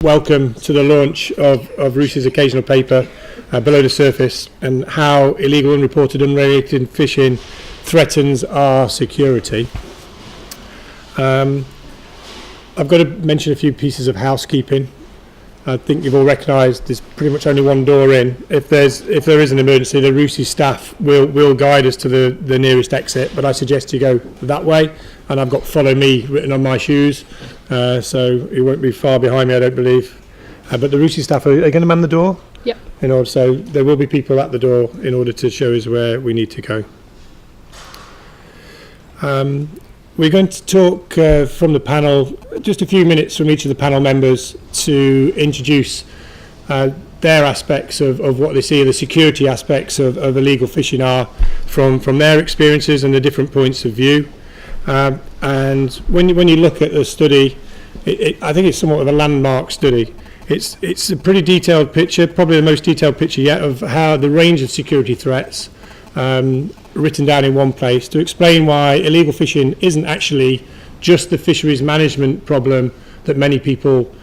welcome to the launch of RUSI's occasional paper, Below the Surface, and how illegal, unreported, unregulated fishing threatens our security. I've got to mention a few pieces of housekeeping. I think you've all recognised there's pretty much only one door in. If there is an emergency, the RUSI staff will guide us to the nearest exit, but I suggest you go that way, and I've got "Follow Me" written on my shoes, so you won't be far behind me, I don't believe. But the RUSI staff, are they going to man the door? Yep. So there will be people at the door in order to show us where we need to go. We're going to talk from the panel, just a few minutes from each of the panel members to introduce their aspects of what they see, the security aspects of illegal fishing are from their experiences and the different points of view. And when you look at the study, I think it's somewhat of a landmark study. It's a pretty detailed picture, probably the most detailed picture yet, of how the range of security threats written down in one place to explain why illegal fishing isn't actually just the fisheries management problem that many people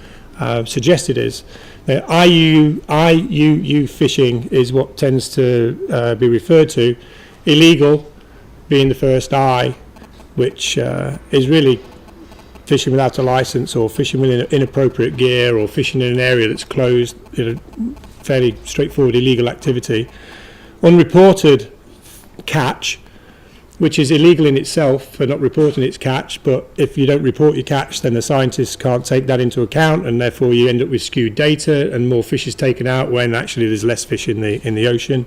suggest it is. IUU fishing is what tends to be referred to, illegal being the first I, which is really fishing without a license, or fishing with inappropriate gear, or fishing in an area that's closed, fairly straightforward illegal activity. Unreported catch, which is illegal in itself for not reporting its catch, but if you don't report your catch, then the scientists can't take that into account, and therefore you end up with skewed data and more fish is taken out when actually there's less fish in the ocean.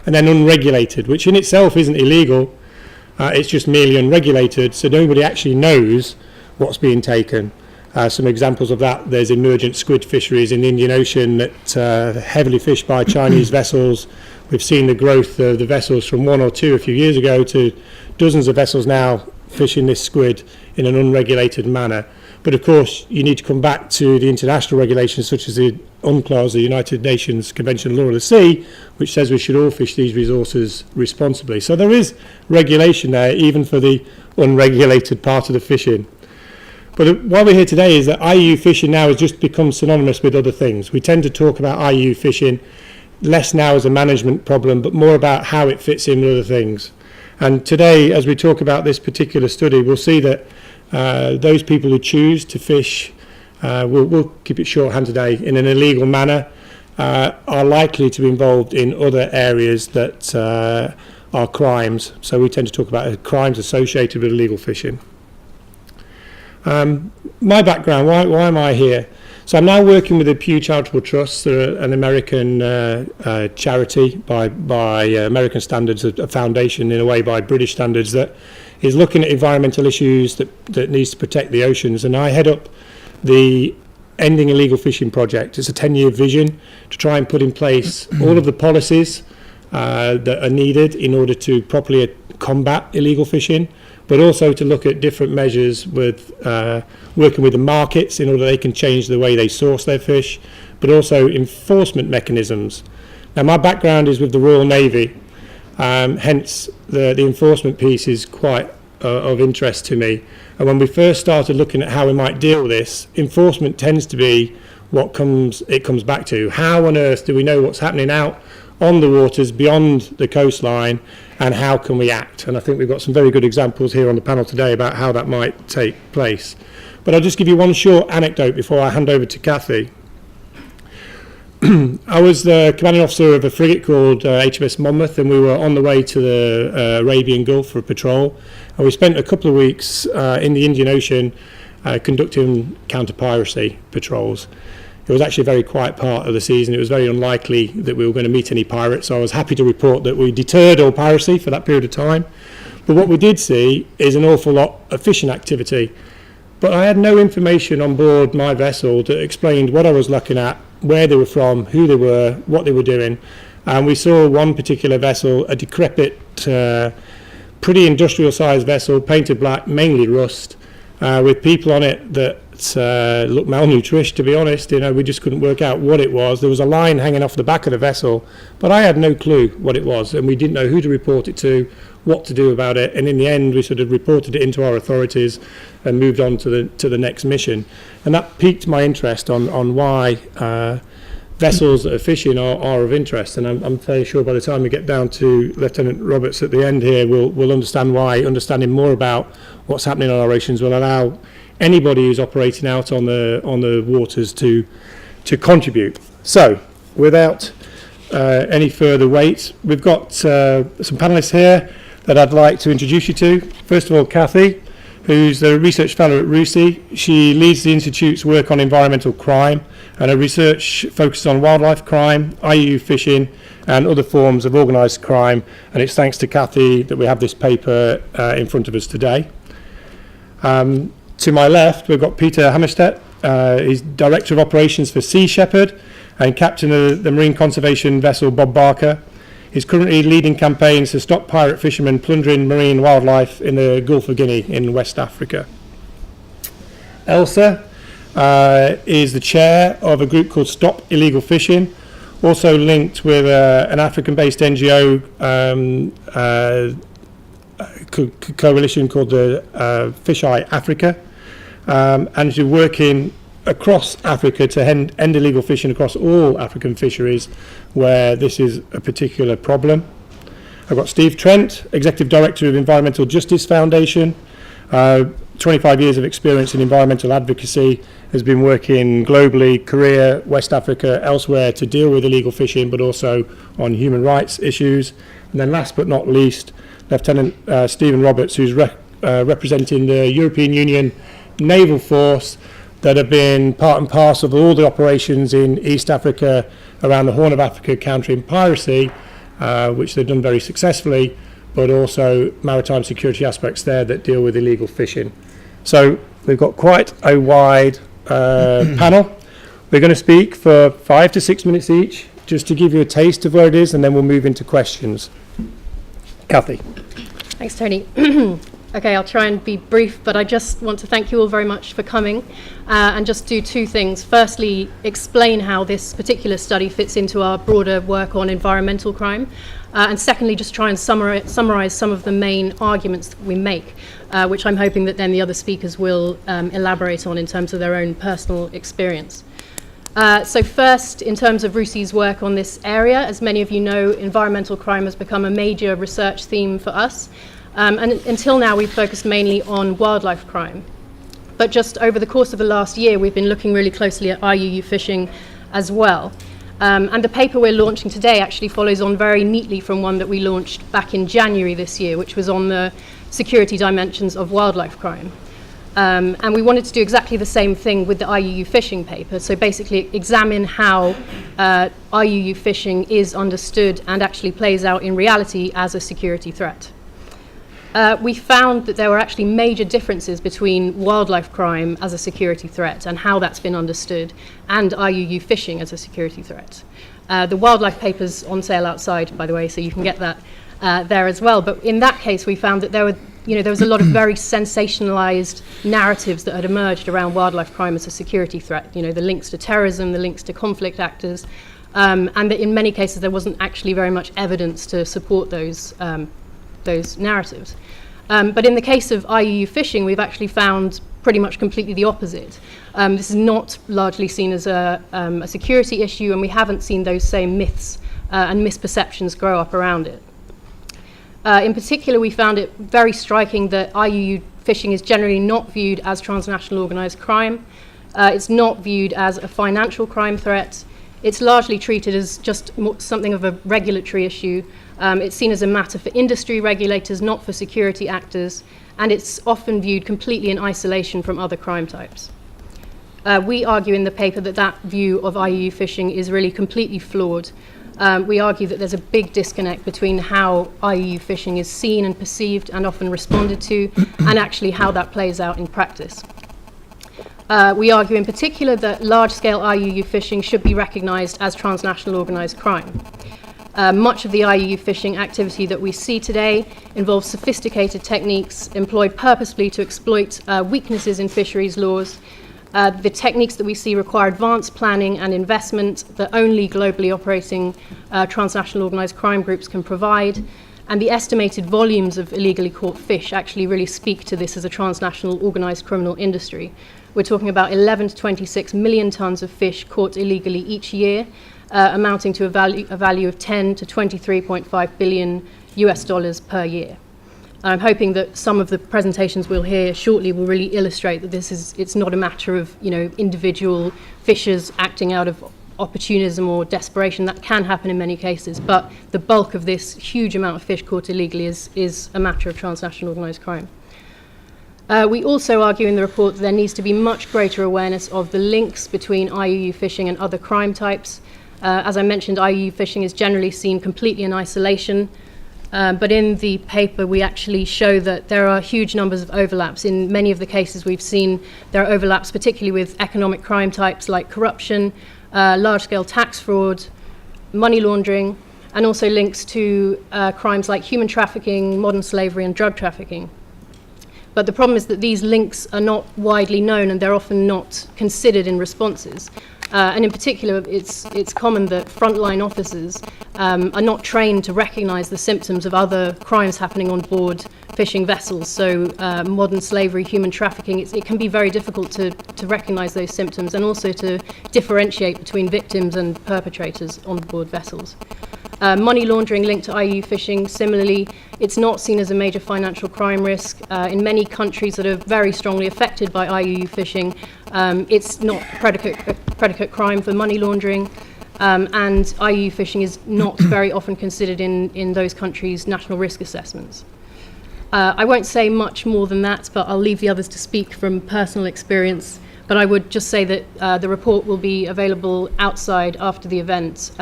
And then unregulated, which in itself isn't illegal, it's just merely unregulated, so nobody actually knows what's being taken. Some examples of that: there's emergent squid fisheries in the Indian Ocean that are heavily fished by Chinese vessels. We've seen the growth of the vessels from one or two a few years ago to dozens of vessels now fishing this squid in an unregulated manner. But of course, you need to come back to the international regulations, such as the UNCLOS, the United Nations Convention on the Law of the Sea, which says we should all fish these resources responsibly. So there is regulation there, even for the unregulated part of the fishing. But why we're here today is that IUU fishing now has just become synonymous with other things. We tend to talk about IUU fishing less now as a management problem, but more about how it fits in with other things. And today, as we talk about this particular study, we'll see that those people who choose to fish, we'll keep it shorthand today, in an illegal manner, are likely to be involved in other areas that are crimes. So we tend to talk about crimes associated with illegal fishing. My background, why am I here? So I'm now working with the Pew Charitable Trust, an American charity by American standards, a foundation in a way by British standards, that is looking at environmental issues that needs to protect the oceans. And I head up the Ending Illegal Fishing project. It's a 10-year vision to try and put in place all of the policies that are needed in order to properly combat illegal fishing, but also to look at different measures with working with the markets in order they can change the way they source their fish, but also enforcement mechanisms. Now, my background is with the Royal Navy, hence the enforcement piece is quite of interest to me. And when we first started looking at how we might deal with this, enforcement tends to be what it comes back to. How on earth do we know what's happening out on the waters beyond the coastline, and how can we act? And I think we've got some very good examples here on the panel today about how that might take place. But I'll just give you one short anecdote before I hand over to Kathy. I was the commanding officer of a frigate called HMS Monmouth, and we were on the way to the Arabian Gulf for a patrol. And we spent a couple of weeks in the Indian Ocean conducting counter-piracy patrols. It was actually a very quiet part of the season. It was very unlikely that we were going to meet any pirates, so I was happy to report that we deterred all piracy for that period of time. But what we did see is an awful lot of fishing activity. But I had no information on board my vessel that explained what I was looking at, where they were from, who they were, what they were doing. And we saw one particular vessel, a decrepit, pretty industrial-sized vessel, painted black, mainly rust, with people on it that looked malnourished, to be honest. We just couldn't work out what it was. There was a line hanging off the back of the vessel, but I had no clue what it was, and we didn't know who to report it to, what to do about it, and in the end we sort of reported it into our authorities and moved on to the next mission. And that piqued my interest on why vessels that are fishing are of interest, and I'm fairly sure by the time we get down to Lieutenant Roberts at the end here, we'll understand why. Understanding more about what's happening on our oceans will allow anybody who's operating out on the waters to contribute. So, without any further wait, we've got some panellists here that I'd like to introduce you to. First of all, Kathy, who's a research fellow at RUSI. She leads the Institute's work on environmental crime, and her research focuses on wildlife crime, IUU fishing, and other forms of organised crime. And it's thanks to Kathy that we have this paper in front of us today. To my left, we've got Peter Hammerstedt. He's Director of Operations for Sea Shepherd and Captain of the Marine Conservation vessel Bob Barker. He's currently leading campaigns to stop pirate fishermen plundering marine wildlife in the Gulf of Guinea in West Africa. Elsa is the chair of a group called Stop Illegal Fishing, also linked with an African-based NGO coalition called the Fish Eye Africa, and she's working across Africa to end illegal fishing across all African fisheries where this is a particular problem. I've got Steve Trent, Executive Director of Environmental Justice Foundation, 25 years of experience in environmental advocacy, has been working globally, Korea, West Africa, elsewhere to deal with illegal fishing, but also on human rights issues. And then last but not least, Lieutenant Stephen Roberts, who's representing the European Union Naval Force that have been part and parcel of all the operations in East Africa, around the Horn of Africa, countering piracy, which they've done very successfully, but also maritime security aspects there that deal with illegal fishing. So we've got quite a wide panel. We're going to speak for 5 to 6 minutes each, just to give you a taste of where it is, and then we'll move into questions. Kathy. Thanks, Tony. Okay, I'll try and be brief, but I just want to thank you all very much for coming and just do two things. Firstly, explain how this particular study fits into our broader work on environmental crime. And secondly, just try and summarize some of the main arguments that we make, which I'm hoping that then the other speakers will elaborate on in terms of their own personal experience. So first, in terms of RUSI's work on this area, as many of you know, environmental crime has become a major research theme for us. And until now, we've focused mainly on wildlife crime. But just over the course of the last year, we've been looking really closely at IUU fishing as well. And the paper we're launching today actually follows on very neatly from one that we launched back in January this year, which was on the security dimensions of wildlife crime. And we wanted to do exactly the same thing with the IUU fishing paper, so basically examine how IUU fishing is understood and actually plays out in reality as a security threat. We found that there were actually major differences between wildlife crime as a security threat and how that's been understood, and IUU fishing as a security threat. The wildlife paper's on sale outside, by the way, so you can get that there as well. But in that case, we found that there was a lot of very sensationalized narratives that had emerged around wildlife crime as a security threat. The links to terrorism, the links to conflict actors, and that in many cases there wasn't actually very much evidence to support those narratives. But in the case of IUU fishing, we've actually found pretty much completely the opposite. This is not largely seen as a security issue, and we haven't seen those same myths and misperceptions grow up around it. In particular, we found it very striking that IUU fishing is generally not viewed as transnational organised crime. It's not viewed as a financial crime threat. It's largely treated as just something of a regulatory issue. It's seen as a matter for industry regulators, not for security actors, and it's often viewed completely in isolation from other crime types. We argue in the paper that view of IUU fishing is really completely flawed. We argue that there's a big disconnect between how IUU fishing is seen and perceived and often responded to, and actually how that plays out in practice. We argue in particular that large-scale IUU fishing should be recognised as transnational organised crime. Much of the IUU fishing activity that we see today involves sophisticated techniques employed purposefully to exploit weaknesses in fisheries laws, The techniques that we see require advanced planning and investment that only globally operating transnational organised crime groups can provide. And the estimated volumes of illegally caught fish actually really speak to this as a transnational organised criminal industry. We're talking about 11 to 26 million tonnes of fish caught illegally each year, amounting to a value of 10 to 23.5 billion US dollars per year. And I'm hoping that some of the presentations we'll hear shortly will really illustrate that it's not a matter of, individual fishers acting out of opportunism or desperation. That can happen in many cases, but the bulk of this huge amount of fish caught illegally is a matter of transnational organised crime. We also argue in the report that there needs to be much greater awareness of the links between IUU fishing and other crime types. As I mentioned, IUU fishing is generally seen completely in isolation, but in the paper we actually show that there are huge numbers of overlaps. In many of the cases we've seen there are overlaps, particularly with economic crime types like corruption, large-scale tax fraud, money laundering, and also links to crimes like human trafficking, modern slavery, and drug trafficking. But the problem is that these links are not widely known and they're often not considered in responses. And in particular, it's common that frontline officers are not trained to recognise the symptoms of other crimes happening on board fishing vessels. So modern slavery, human trafficking, it can be very difficult to recognise those symptoms and also to differentiate between victims and perpetrators on board vessels. Money laundering linked to IUU fishing, similarly, it's not seen as a major financial crime risk. In many countries that are very strongly affected by IUU fishing, it's not predicate crime for money laundering, and IUU fishing is not very often considered in those countries' national risk assessments. I won't say much more than that, but I'll leave the others to speak from personal experience. But I would just say that the report will be available outside after the event,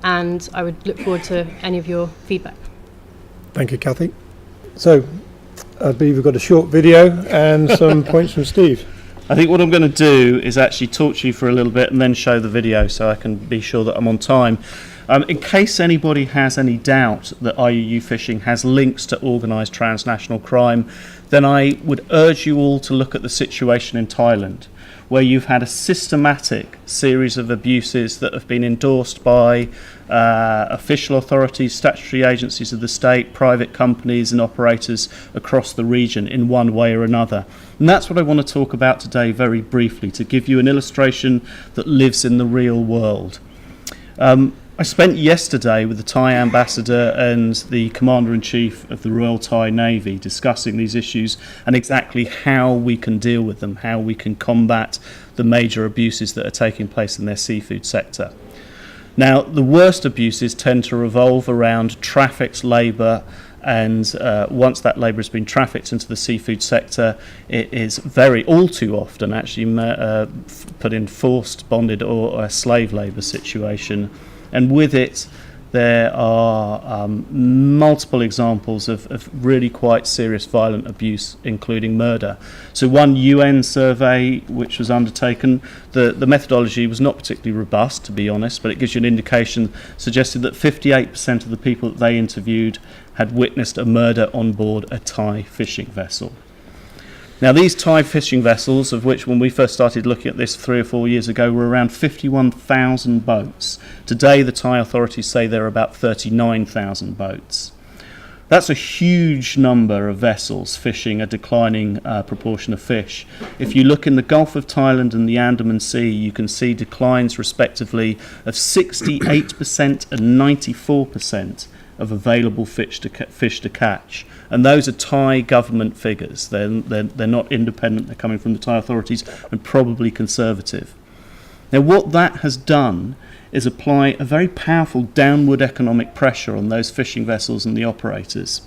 and I would look forward to any of your feedback. Thank you, Kathy. So, I believe we've got a short video and some points from Steve. I think what I'm going to do is actually talk to you for a little bit and then show the video so I can be sure that I'm on time. In case anybody has any doubt that IUU fishing has links to organised transnational crime, then I would urge you all to look at the situation in Thailand, where you've had a systematic series of abuses that have been endorsed by official authorities, statutory agencies of the state, private companies and operators across the region in one way or another. And that's what I want to talk about today very briefly, to give you an illustration that lives in the real world. I spent yesterday with the Thai ambassador and the commander-in-chief of the Royal Thai Navy discussing these issues and exactly how we can deal with them, how we can combat the major abuses that are taking place in their seafood sector. Now, the worst abuses tend to revolve around trafficked labour, and once that labour has been trafficked into the seafood sector, it is all too often actually put in forced, bonded or a slave labour situation. And with it, there are multiple examples of really quite serious violent abuse, including murder. So one UN survey which was undertaken, the methodology was not particularly robust, to be honest, but it gives you an indication, suggested that 58% of the people that they interviewed had witnessed a murder on board a Thai fishing vessel. Now, these Thai fishing vessels, of which when we first started looking at this 3 or 4 years ago were around 51,000 boats. Today, the Thai authorities say there are about 39,000 boats. That's a huge number of vessels fishing a declining proportion of fish. If you look in the Gulf of Thailand and the Andaman Sea, you can see declines respectively of 68% and 94% of available fish to catch. And those are Thai government figures. They're not independent, they're coming from the Thai authorities and probably conservative. Now, what that has done is apply a very powerful downward economic pressure on those fishing vessels and the operators.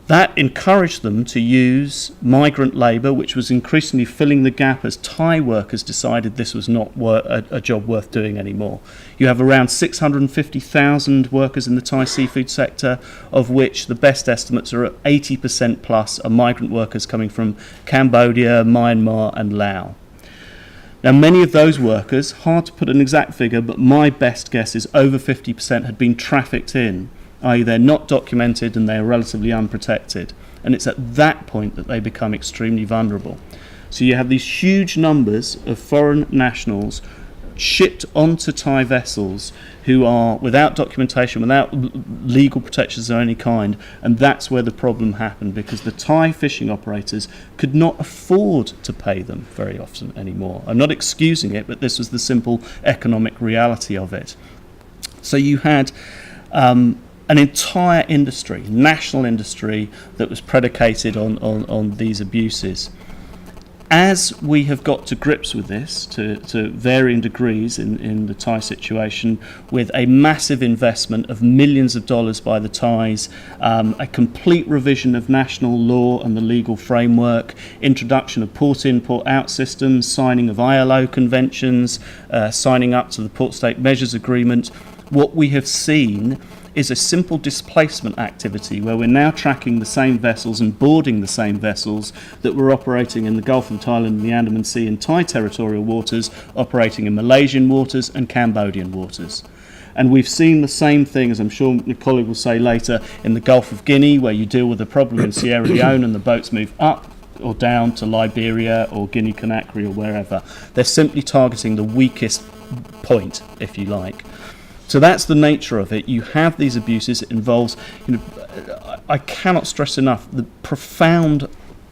That encouraged them to use migrant labour, which was increasingly filling the gap as Thai workers decided this was not a job worth doing anymore. You have around 650,000 workers in the Thai seafood sector, of which the best estimates are at 80% plus are migrant workers coming from Cambodia, Myanmar and Laos. Now, many of those workers, hard to put an exact figure, but my best guess is over 50% had been trafficked in, i.e. they're not documented and they're relatively unprotected. And it's at that point that they become extremely vulnerable. So you have these huge numbers of foreign nationals shipped onto Thai vessels who are without documentation, without legal protections of any kind, and that's where the problem happened, because the Thai fishing operators could not afford to pay them very often anymore. I'm not excusing it, but this was the simple economic reality of it. So you had an entire industry, national industry, that was predicated on these abuses. As we have got to grips with this to varying degrees in the Thai situation, with a massive investment of millions of dollars by the Thais, a complete revision of national law and the legal framework, introduction of port in, port out systems, signing of ILO conventions, signing up to the Port State Measures Agreement, what we have seen is a simple displacement activity where we're now tracking the same vessels and boarding the same vessels that were operating in the Gulf of Thailand and the Andaman Sea in Thai territorial waters, operating in Malaysian waters and Cambodian waters. And we've seen the same thing, as I'm sure my colleague will say later, in the Gulf of Guinea, where you deal with a problem in Sierra Leone and the boats move up or down to Liberia or Guinea-Conakry or wherever. They're simply targeting the weakest point, if you like. So that's the nature of it. You have these abuses. It involves, I cannot stress enough the profound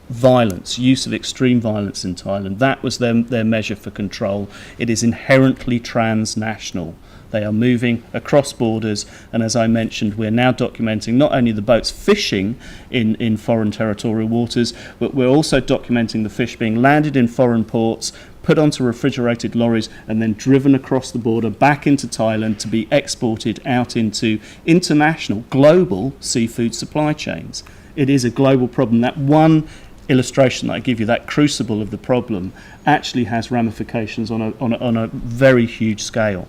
violence, use of extreme violence in Thailand. That was their measure for control. It is inherently transnational. They are moving across borders, and as I mentioned, we're now documenting not only the boats fishing in foreign territorial waters, but we're also documenting the fish being landed in foreign ports, put onto refrigerated lorries, and then driven across the border back into Thailand to be exported out into international, global seafood supply chains. It is a global problem. That one illustration that I give you, that crucible of the problem, actually has ramifications on a very huge scale.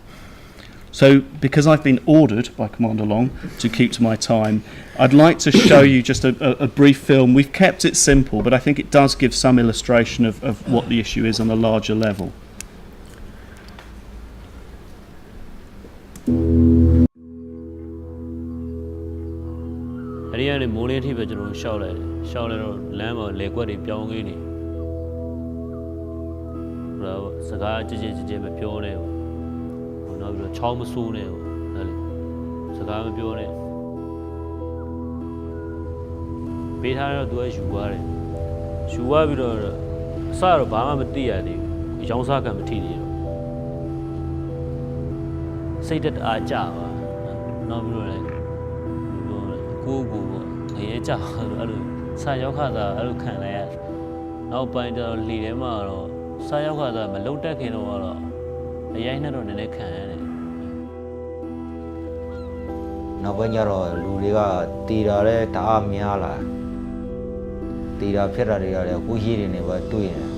So, because I've been ordered by Commander Long to keep to my time, I'd like to show you just a brief film. We've kept it simple, but I think it does give some illustration of what the issue is on a larger level. အဲဒီကနေမိုးလင်းထိပဲကျွန်တော်ရှောက်လိုက်တယ်ရှောက်လိုက်တော့လမ်းမှာလေကွက်တွေပြောင်းခင်းနေဟိုတော့စကားကြည်ကြည်မပြောနဲ့ဟိုနောက်ပြီးတော့ချောင်းမဆိုးနဲ့ဟိုအဲ့လေစကားမပြောနဲ့ပေးထားတော့သူကယူသွားတယ်ယူသွားပြီးတော့အစတော့ဘာမှမသိရသေးဘူးရောင်းစားကံမထိသေးတော့စိတ်တက်အားကြပါနောက်ပြီးတော့လည်းကိုပေါ့ငရဲကြအဲ့လိုစာရောက်ခတာအဲ့လိုခံလိုက်ရနောက်ပိုင်းကျတော့လေထဲမှာတော့စာရောက်ခတာမလုံတက်ခင်တော့အရိုင်းနဲ့တော့နည်းနည်းခံရတယ်နောက်ပိုင်းကျတော့လူတွေကတီတာလဲတအားများလာတီတာဖြစ်တာတွေကလည်းကိုကြီးတွေနဲ့ပဲတွေ့ရတယ်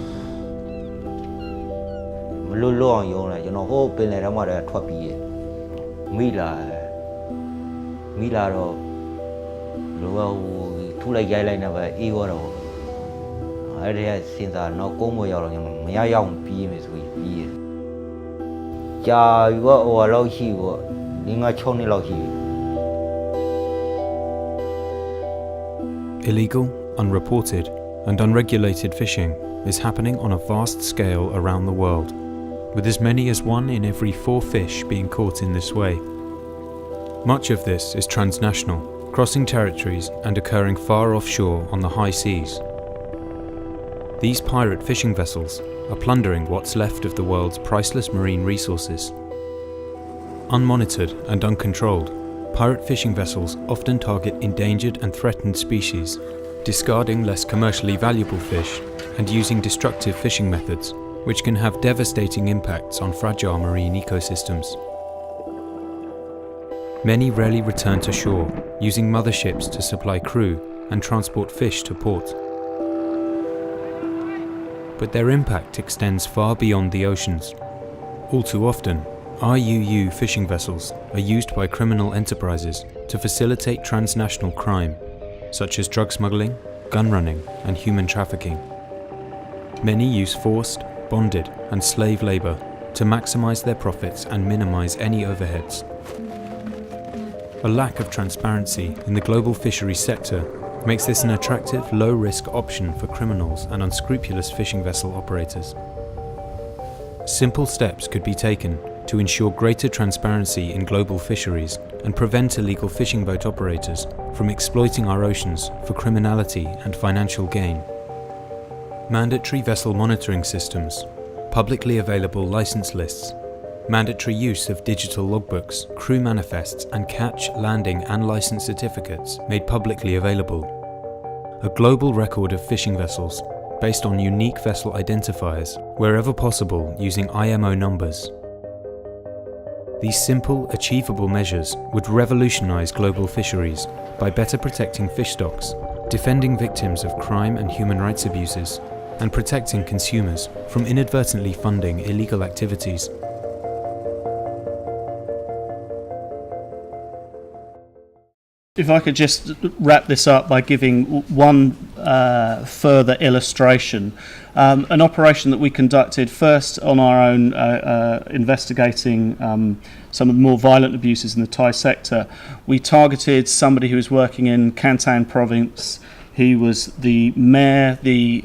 မလွတ်လွတ်အောင်ရုံးတယ်ကျွန်တော်ဟိုပင်လယ်ထဲမှာလည်းထွက်ပြီးမိလာတော့လူကဟိုထူလိုက်ရိုက်လိုက်နေပဲအေးသွားတော့အဲ့ဒီကစဉ်းစားတော့ကုန်းမရောက်တော့ကျွန်တော်မရရောက်ပြီးမယ်ဆိုပြီးပြီးတယ်ကြာပြီပေါ့ဟိုလောက်ရှိပေါ့5-6နှစ်လောက်ရှိပြီ Illegal, unreported, and unregulated fishing is happening on a vast scale around the world, with as many as 1 in every 4 fish being caught in this way. Much of this is transnational, crossing territories and occurring far offshore on the high seas. These pirate fishing vessels are plundering what's left of the world's priceless marine resources. Unmonitored and uncontrolled, pirate fishing vessels often target endangered and threatened species, discarding less commercially valuable fish and using destructive fishing methods, which can have devastating impacts on fragile marine ecosystems. Many rarely return to shore, using motherships to supply crew and transport fish to port. But their impact extends far beyond the oceans. All too often, IUU fishing vessels are used by criminal enterprises to facilitate transnational crime, such as drug smuggling, gun running, and human trafficking. Many use forced, bonded, and slave labor to maximize their profits and minimize any overheads. A lack of transparency in the global fisheries sector makes this an attractive, low-risk option for criminals and unscrupulous fishing vessel operators. Simple steps could be taken to ensure greater transparency in global fisheries and prevent illegal fishing boat operators from exploiting our oceans for criminality and financial gain. Mandatory vessel monitoring systems, publicly available license lists, mandatory use of digital logbooks, crew manifests and catch, landing and license certificates made publicly available. A global record of fishing vessels based on unique vessel identifiers wherever possible using IMO numbers. These simple, achievable measures would revolutionize global fisheries by better protecting fish stocks, defending victims of crime and human rights abuses, and protecting consumers from inadvertently funding illegal activities. If I could just wrap this up by giving one further illustration. An operation that we conducted first on our own, investigating some of the more violent abuses in the Thai sector. We targeted somebody who was working in Kantan province. He was the mayor, the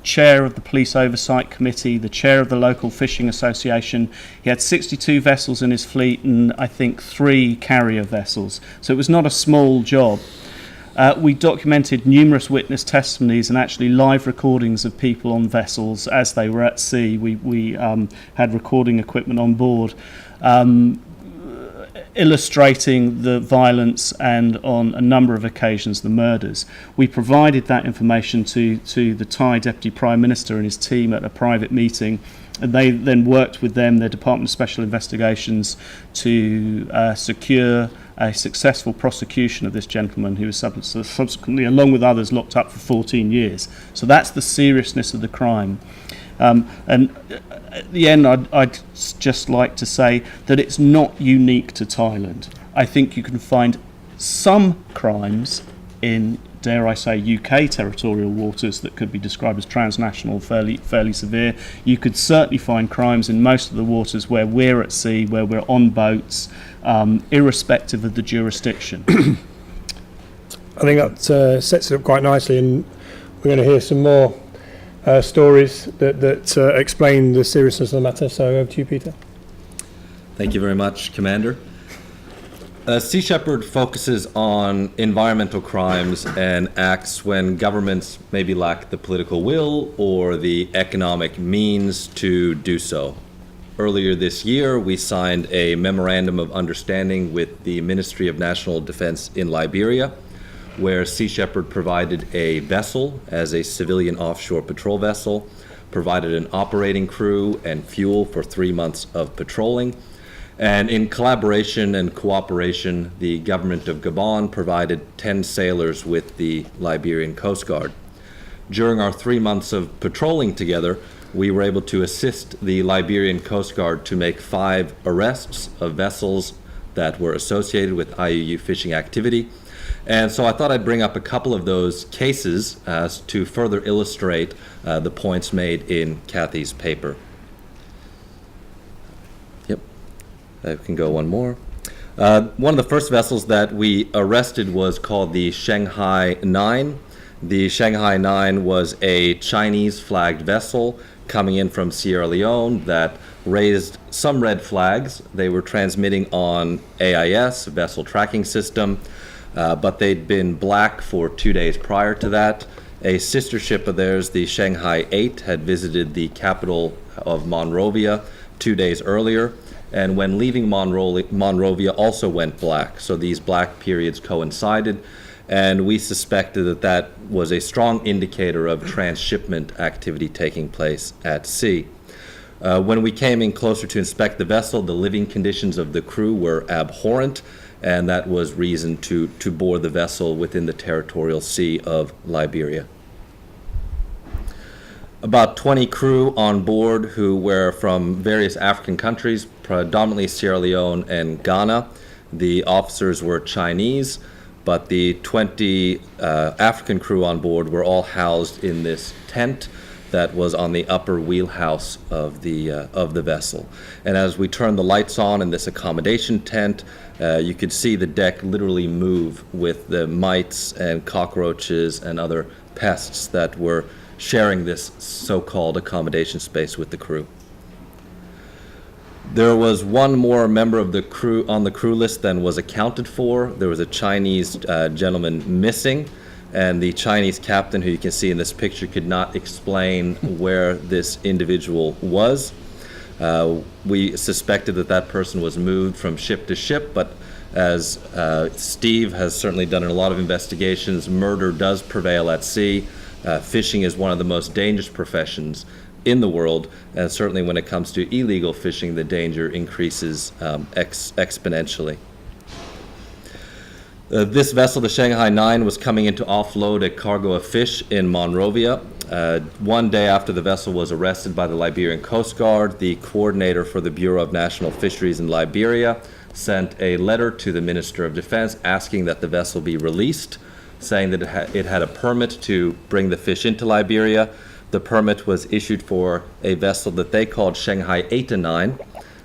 chair of the police oversight committee, the chair of the local fishing association. He had 62 vessels in his fleet and I think 3 carrier vessels. So it was not a small job. We documented numerous witness testimonies and actually live recordings of people on vessels as they were at sea. We had recording equipment on board. Illustrating the violence and on a number of occasions the murders. We provided that information to the Thai Deputy Prime Minister and his team at a private meeting, and they then worked with them, their Department of Special Investigations, to secure a successful prosecution of this gentleman who was subsequently, along with others, locked up for 14 years. So that's the seriousness of the crime. And at the end, I'd just like to say that it's not unique to Thailand. I think you can find some crimes in, dare I say, UK territorial waters that could be described as transnational, fairly severe. You could certainly find crimes in most of the waters where we're at sea, where we're on boats, irrespective of the jurisdiction. I think that sets it up quite nicely, and we're going to hear some more stories that explain the seriousness of the matter. So over to you, Peter. Thank you very much, Commander. Sea Shepherd focuses on environmental crimes and acts when governments maybe lack the political will or the economic means to do so. Earlier this year, we signed a memorandum of understanding with the Ministry of National Defense in Liberia, where Sea Shepherd provided a vessel as a civilian offshore patrol vessel, provided an operating crew and fuel for 3 months of patrolling, and in collaboration and cooperation, the government of Gabon provided 10 sailors with the Liberian Coast Guard. During our 3 months of patrolling together, we were able to assist the Liberian Coast Guard to make 5 arrests of vessels that were associated with IUU fishing activity. And so I thought I'd bring up a couple of those cases to further illustrate the points made in Kathy's paper. Yep, I can go one more. One of the first vessels that we arrested was called the Shanghai 9. The Shanghai 9 was a Chinese flagged vessel coming in from Sierra Leone that raised some red flags. They were transmitting on AIS, vessel tracking system. But they'd been black for 2 days prior to that. A sister ship of theirs, the Shanghai 8, had visited the capital of Monrovia 2 days earlier, and when leaving Monrovia also went black. So these black periods coincided, and we suspected that that was a strong indicator of transshipment activity taking place at sea. When we came in closer to inspect the vessel, the living conditions of the crew were abhorrent, and that was reason to board the vessel within the territorial sea of Liberia. About 20 crew on board who were from various African countries, predominantly Sierra Leone and Ghana. The officers were Chinese, but the 20 African crew on board were all housed in this tent that was on the upper wheelhouse of the vessel. And as we turned the lights on in this accommodation tent, you could see the deck literally move with the mites and cockroaches and other pests that were sharing this so-called accommodation space with the crew. There was one more member of the crew on the crew list than was accounted for. There was a Chinese gentleman missing, and the Chinese captain, who you can see in this picture, could not explain where this individual was. We suspected that that person was moved from ship to ship, but as Steve has certainly done in a lot of investigations, murder does prevail at sea. Fishing is one of the most dangerous professions in the world, and certainly when it comes to illegal fishing, the danger increases exponentially. This vessel, the Shanghai 9, was coming in to offload a cargo of fish in Monrovia. One day after the vessel was arrested by the Liberian Coast Guard, the coordinator for the Bureau of National Fisheries in Liberia sent a letter to the Minister of Defense asking that the vessel be released, saying that it had a permit to bring the fish into Liberia. The permit was issued for a vessel that they called Shanghai 8 and 9,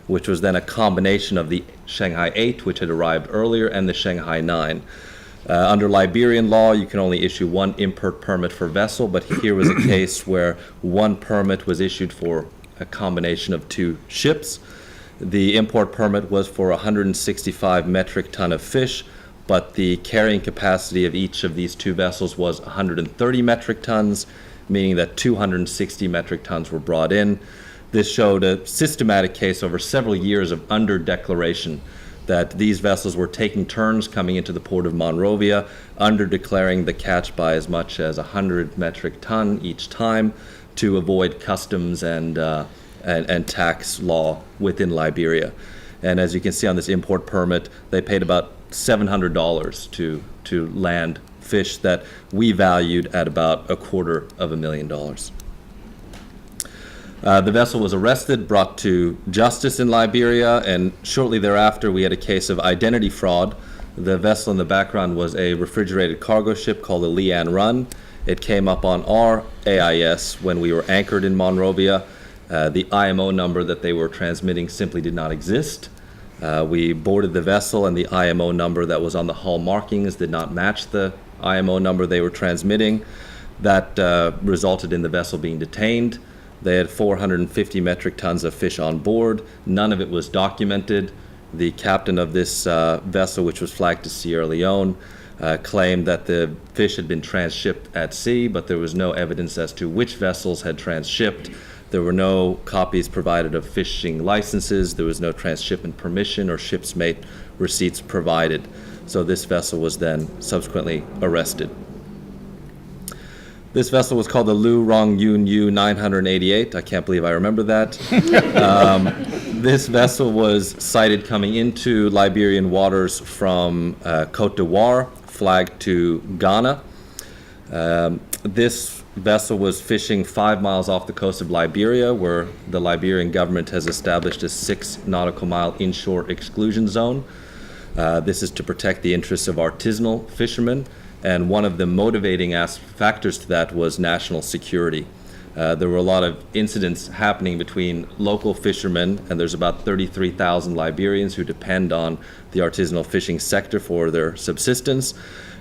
which was then a combination of the Shanghai 8, which had arrived earlier, and the Shanghai 9. Under Liberian law, you can only issue one import permit per vessel, but here was a case where one permit was issued for a combination of two ships. The import permit was for 165 metric ton of fish, but the carrying capacity of each of these two vessels was 130 metric tons, meaning that 260 metric tons were brought in. This showed a systematic case over several years of under-declaration, that these vessels were taking turns coming into the port of Monrovia, under-declaring the catch by as much as 100 metric ton each time to avoid customs and tax law within Liberia. And as you can see on this import permit, they paid about $700 to land fish that we valued at about $250,000. The vessel was arrested, brought to justice in Liberia, and shortly thereafter we had a case of identity fraud. The vessel in the background was a refrigerated cargo ship called the Leanne Run. It came up on our AIS when we were anchored in Monrovia. The IMO number that they were transmitting simply did not exist. We boarded the vessel, and the IMO number that was on the hull markings did not match the IMO number they were transmitting. That resulted in the vessel being detained. They had 450 metric tons of fish on board. None of it was documented. The captain of this vessel, which was flagged to Sierra Leone, claimed that the fish had been transshipped at sea, but there was no evidence as to which vessels had transshipped. There were no copies provided of fishing licenses. There was no transshipment permission or ship's mate receipts provided. So this vessel was then subsequently arrested. This vessel was called the Lu Rong Yun Yu 988. I can't believe I remember that. This vessel was sighted coming into Liberian waters from Cote d'Ivoire, flagged to Ghana. This vessel was fishing 5 miles off the coast of Liberia, where the Liberian government has established a 6 nautical mile inshore exclusion zone. This is to protect the interests of artisanal fishermen, and one of the motivating factors to that was national security. There were a lot of incidents happening between local fishermen, and there's about 33,000 Liberians who depend on the artisanal fishing sector for their subsistence,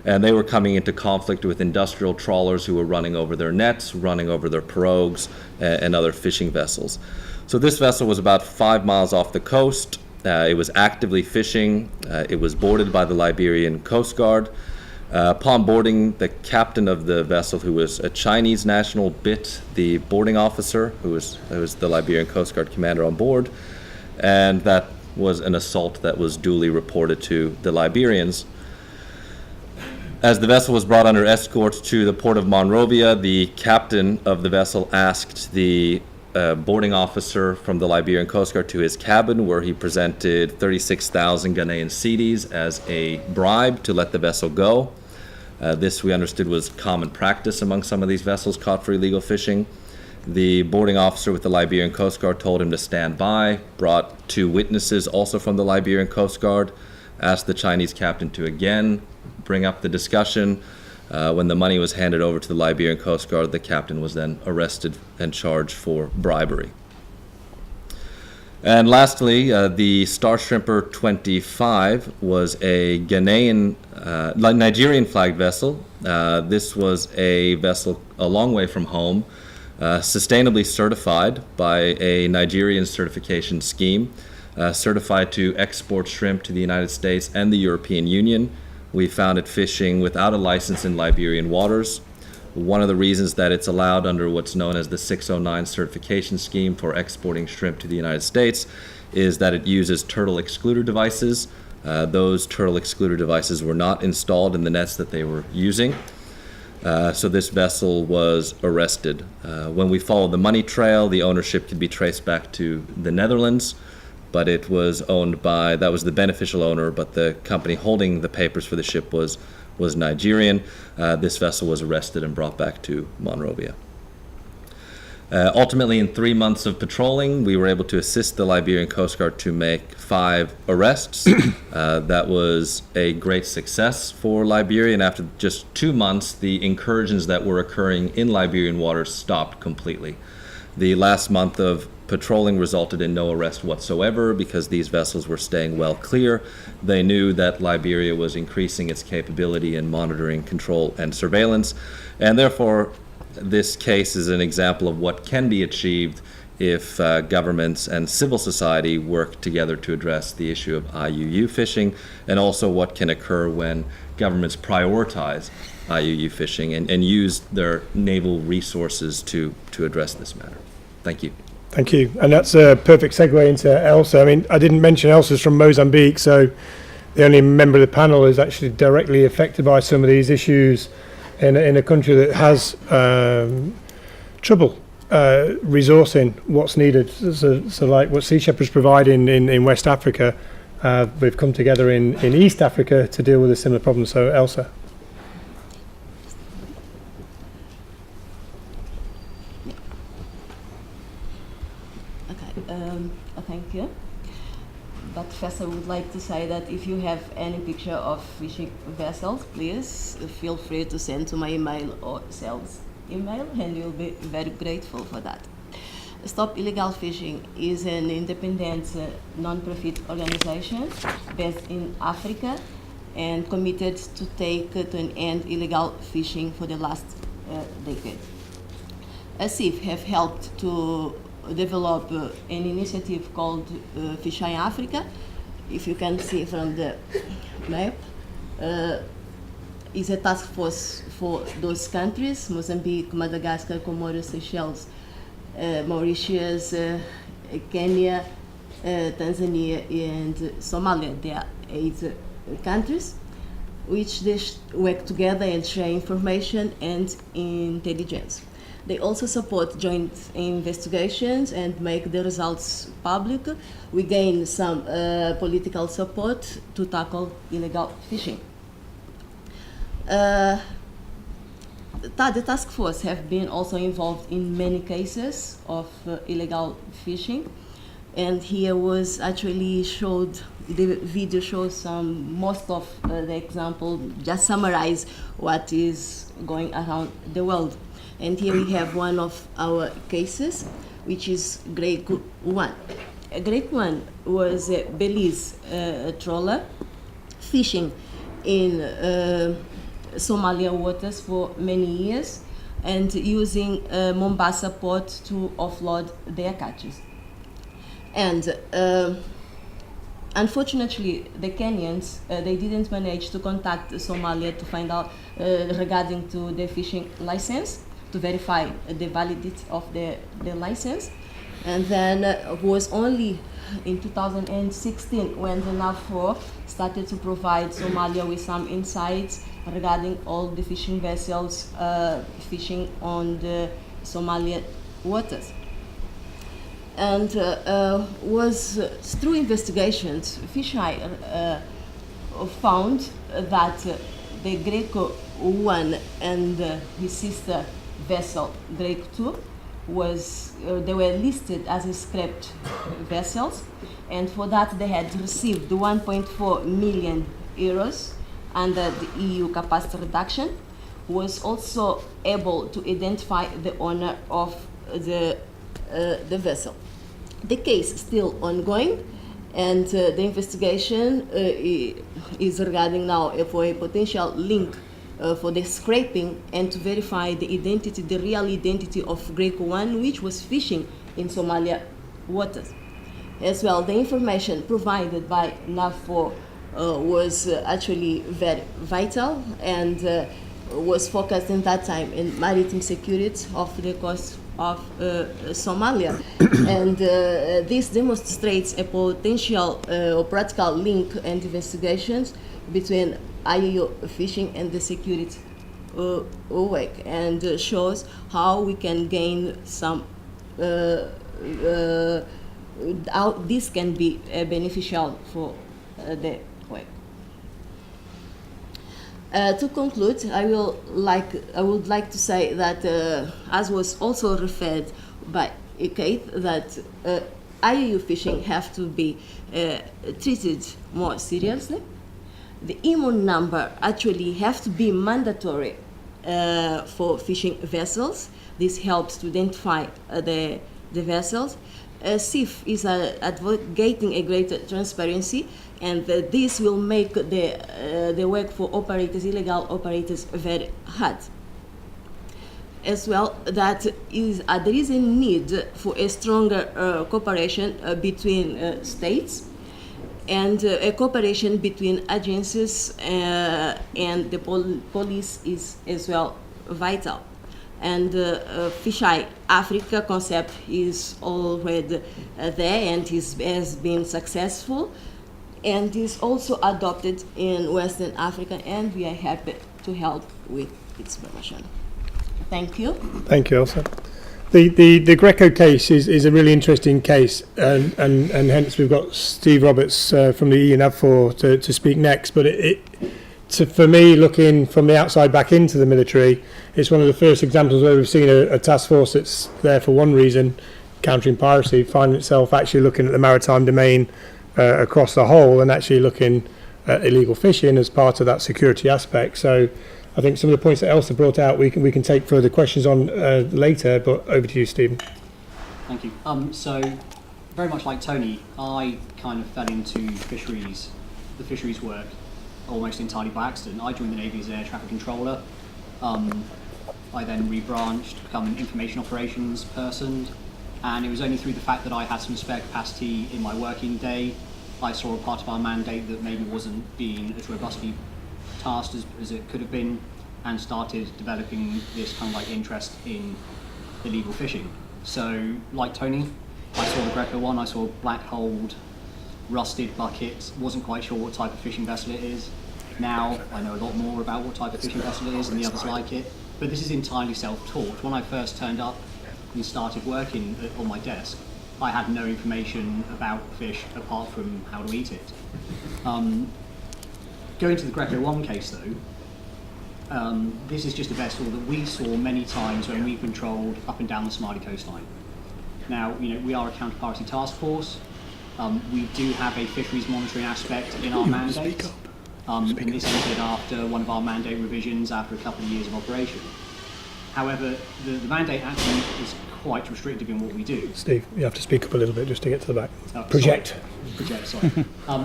and they were coming into conflict with industrial trawlers who were running over their nets, running over their pirogues, and other fishing vessels. So this vessel was about 5 miles off the coast. It was actively fishing. It was boarded by the Liberian Coast Guard. Upon boarding, the captain of the vessel, who was a Chinese national, bit the boarding officer, who was the Liberian Coast Guard commander on board, and that was an assault that was duly reported to the Liberians. As the vessel was brought under escort to the port of Monrovia, the captain of the vessel asked the boarding officer from the Liberian Coast Guard to his cabin, where he presented 36,000 Ghanaian cedis as a bribe to let the vessel go. This, we understood, was common practice among some of these vessels caught for illegal fishing. The boarding officer with the Liberian Coast Guard told him to stand by, brought 2 witnesses also from the Liberian Coast Guard, asked the Chinese captain to again bring up the discussion. When the money was handed over to the Liberian Coast Guard, the captain was then arrested and charged for bribery. And lastly, the Star Shrimper 25 was a Nigerian flagged vessel. This was a vessel a long way from home, sustainably certified by a Nigerian certification scheme, certified to export shrimp to the United States and the European Union. We found it fishing without a license in Liberian waters. One of the reasons that it's allowed under what's known as the 609 certification scheme for exporting shrimp to the United States is that it uses turtle excluder devices. Those turtle excluder devices were not installed in the nets that they were using. So this vessel was arrested. When we followed the money trail, the ownership could be traced back to the Netherlands, but it was owned by, that was the beneficial owner, but the company holding the papers for the ship was Nigerian. This vessel was arrested and brought back to Monrovia. Ultimately, in 3 months of patrolling, we were able to assist the Liberian Coast Guard to make 5 arrests. That was a great success for Liberia, and after just 2 months, the incursions that were occurring in Liberian waters stopped completely. The last month of patrolling resulted in no arrest whatsoever because these vessels were staying well clear. They knew that Liberia was increasing its capability in monitoring, control, and surveillance, and therefore this case is an example of what can be achieved if governments and civil society work together to address the issue of IUU fishing, and also what can occur when governments prioritize IUU fishing and use their naval resources to address this matter. Thank you. Thank you. And that's a perfect segue into Elsa. I mean, I didn't mention Elsa's from Mozambique, so the only member of the panel is actually directly affected by some of these issues in a country that has trouble resourcing what's needed. So like what Sea Shepherd's provide in West Africa, we've come together in East Africa to deal with a similar problem. So Elsa. Thank you. But first I would like to say that if you have any picture of fishing vessels, please feel free to send to my email or sales email, and you'll be very grateful for that. Stop Illegal Fishing is an independent non-profit organization based in Africa and committed to take to an end illegal fishing for the last decade. ASIF have helped to develop an initiative called Fish Eye Africa. If you can see from the map, is a task force for those countries: Mozambique, Madagascar, Comoros, Seychelles, Mauritius, Kenya, Tanzania, and Somalia. There are 8 countries which they work together and share information and intelligence. They also support joint investigations and make the results public. We gain some political support to tackle illegal fishing. The task force have been also involved in many cases of illegal fishing, and here was actually showed, the video shows most of the example, just summarize what is going around the world. And here we have one of our cases, which is Grey 1. Grey 1 was a Belize trawler fishing in Somalia waters for many years and using Mombasa port to offload their catches. And unfortunately, the Kenyans, they didn't manage to contact Somalia to find out regarding to the fishing license, to verify the validity of the license. And then it was only in 2016 when the NAVFOR started to provide Somalia with some insights regarding all the fishing vessels fishing on the Somalian waters. And was through investigations, Fish Eye found that the Greco 1 and his sister vessel Greco 2 they were listed as scrapped vessels, and for that they had received 1.4 million euros under the EU capacity reduction, was also able to identify the owner of the vessel. The case is still ongoing, and the investigation is regarding now for a potential link for the scraping and to verify the identity, the real identity of Greco 1, which was fishing in Somalia waters. As well, the information provided by NAVFOR was actually very vital and was focused in that time in maritime security of the coast of Somalia. And this demonstrates a potential or practical link and investigations between IUU fishing and the security work, and shows how we can gain some how this can be beneficial for the work. To conclude, I would like to say that, as was also referred by Kate, that IUU fishing have to be treated more seriously. The IMO number actually have to be mandatory for fishing vessels. This helps to identify the vessels. CIF is advocating a greater transparency, and this will make the work for operators, illegal operators, very hard. As well, that is there is a need for a stronger cooperation between states, and a cooperation between agencies and the police is as well vital. And Fish Eye Africa concept is already there and has been successful, and is also adopted in Western Africa, and we are happy to help with its promotion. Thank you. Thank you, Elsa. The Greco case is a really interesting case, and hence we've got Steve Roberts from the EU NAVFOR to speak next. But for me, looking from the outside back into the military, it's one of the first examples where we've seen a task force that's there for one reason, countering piracy, finding itself actually looking at the maritime domain across the whole, and actually looking at illegal fishing as part of that security aspect. So I think some of the points that Elsa brought out, we can take further questions on later, but over to you, Stephen. Thank you. So, very much like Tony, I kind of fell into the fisheries work almost entirely by accident. I joined the Navy as an air traffic controller. I then rebranched to become an information operations person, and it was only through the fact that I had some spare capacity in my working day, I saw a part of our mandate that maybe wasn't being as robustly tasked as it could have been, and started developing this kind of like interest in illegal fishing. So, like Tony, I saw the Greco one, I saw black-holed, rusted bucket, wasn't quite sure what type of fishing vessel it is. Now I know a lot more about what type of fishing vessel it is and the others like it, but this is entirely self-taught. When I first turned up and started working on my desk, I had no information about fish apart from how to eat it. Going to the Greco 1 case though, this is just a vessel that we saw many times when we patrolled up and down the Somali coastline. Now, we are a counter-piracy task force. We do have a fisheries monitoring aspect in our mandate. And this ended after one of our mandate revisions after a couple of years of operation. However, the mandate actually is quite restrictive in what we do. Steve, you have to speak up a little bit just to get to the back. Project, sorry.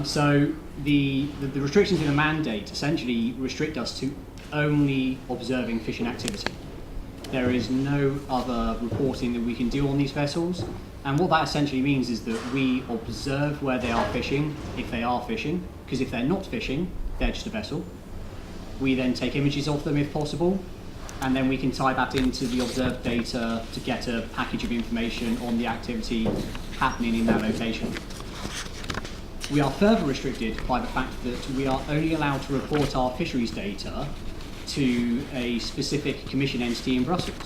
So the restrictions in the mandate essentially restrict us to only observing fishing activity. There is no other reporting that we can do on these vessels, and what that essentially means is that we observe where they are fishing, if they are fishing, because if they're not fishing, they're just a vessel. We then take images of them if possible, and then we can tie that into the observed data to get a package of information on the activity happening in that location. We are further restricted by the fact that we are only allowed to report our fisheries data to a specific commission entity in Brussels.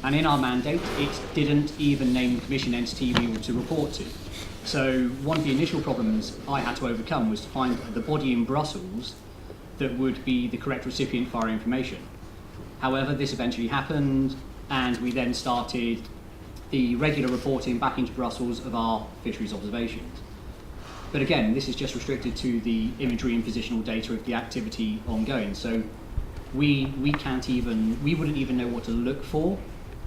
And in our mandate, it didn't even name the commission entity we were to report to. So one of the initial problems I had to overcome was to find the body in Brussels that would be the correct recipient for our information. However, this eventually happened, and we then started the regular reporting back into Brussels of our fisheries observations. But again, this is just restricted to the imagery and positional data of the activity ongoing. So we wouldn't even know what to look for,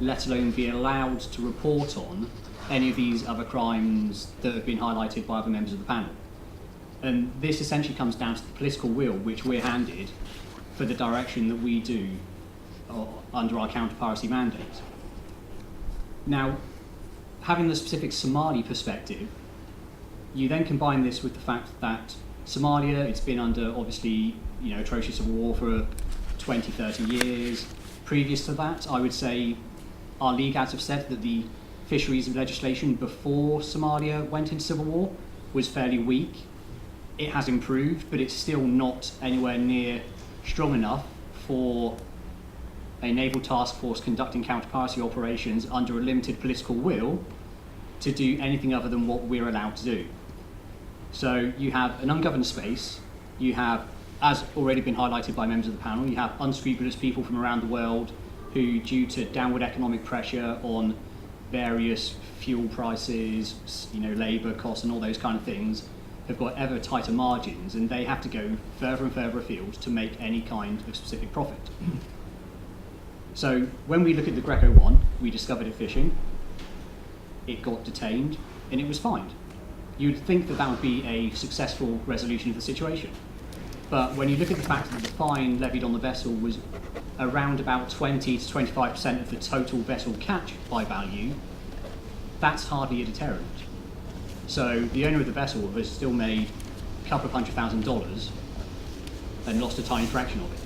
let alone be allowed to report on any of these other crimes that have been highlighted by other members of the panel. And this essentially comes down to the political will which we're handed for the direction that we do under our counter-piracy mandate. Now, having the specific Somali perspective, you then combine this with the fact that Somalia, it's been under, obviously, atrocious civil war for 20, 30 years. Previous to that, I would say our league ads have said that the fisheries legislation before Somalia went into civil war was fairly weak. It has improved, but it's still not anywhere near strong enough for a naval task force conducting counter-piracy operations under a limited political will to do anything other than what we're allowed to do. So you have an ungoverned space, you have, as already been highlighted by members of the panel, you have unscrupulous people from around the world who, due to downward economic pressure on various fuel prices, labour costs and all those kind of things, have got ever tighter margins, and they have to go further and further afield to make any kind of specific profit. So when we look at the Greco one, we discovered it fishing, it got detained, and it was fined. You'd think that would be a successful resolution of the situation. But when you look at the fact that the fine levied on the vessel was around about 20 to 25% of the total vessel catch by value, that's hardly a deterrent. So the owner of the vessel has still made a couple of $100,000 and lost a tiny fraction of it.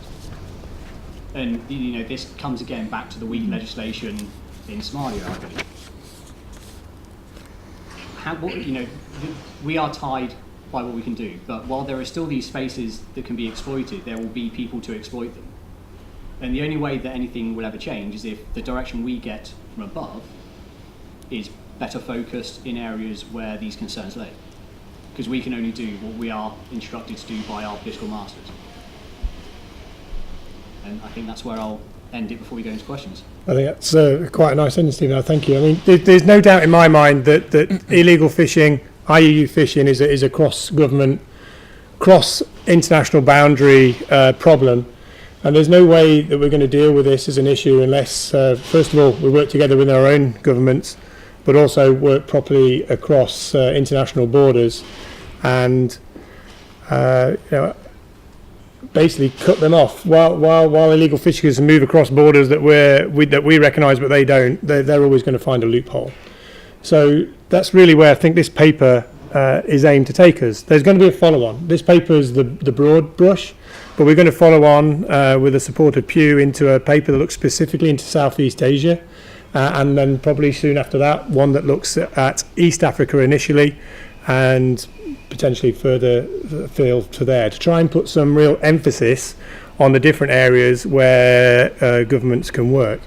And this comes again back to the weak legislation in Somalia, I believe. We are tied by what we can do, but while there are still these spaces that can be exploited, there will be people to exploit them. And the only way that anything will ever change is if the direction we get from above is better focused in areas where these concerns lay. Because we can only do what we are instructed to do by our political masters. And I think that's where I'll end it before we go into questions. I think that's quite a nice ending, Stephen. Thank you. I mean, there's no doubt in my mind that illegal fishing, IUU fishing, is a cross-government, cross-international boundary problem. And there's no way that we're going to deal with this as an issue unless, first of all, we work together with our own governments, but also work properly across international borders and basically cut them off. While illegal fishers move across borders that we recognise but they don't, they're always going to find a loophole. So that's really where I think this paper is aimed to take us. There's going to be a follow-on. This paper is the broad brush, but we're going to follow on with the support of Pew into a paper that looks specifically into Southeast Asia, and then probably soon after that, one that looks at East Africa initially, and potentially further afield to there, to try and put some real emphasis on the different areas where governments can work.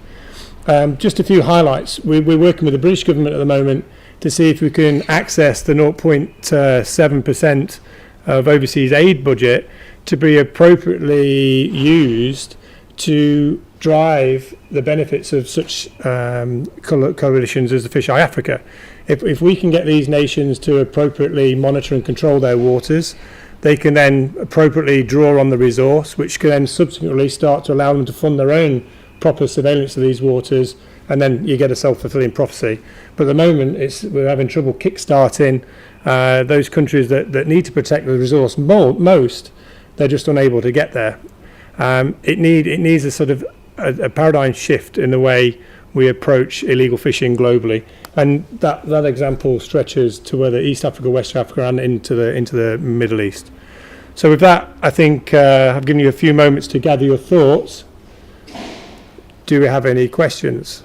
Just a few highlights. We're working with the British government at the moment to see if we can access the 0.7% of overseas aid budget to be appropriately used to drive the benefits of such coalitions as the Fish Eye Africa. If we can get these nations to appropriately monitor and control their waters, they can then appropriately draw on the resource, which can then subsequently start to allow them to fund their own proper surveillance of these waters, and then you get a self-fulfilling prophecy. But at the moment, we're having trouble kick-starting those countries that need to protect the resource most. They're just unable to get there. It needs a sort of a paradigm shift in the way we approach illegal fishing globally, and that example stretches to whether East Africa, West Africa, and into the Middle East. So with that, I think I've given you a few moments to gather your thoughts. Do we have any questions?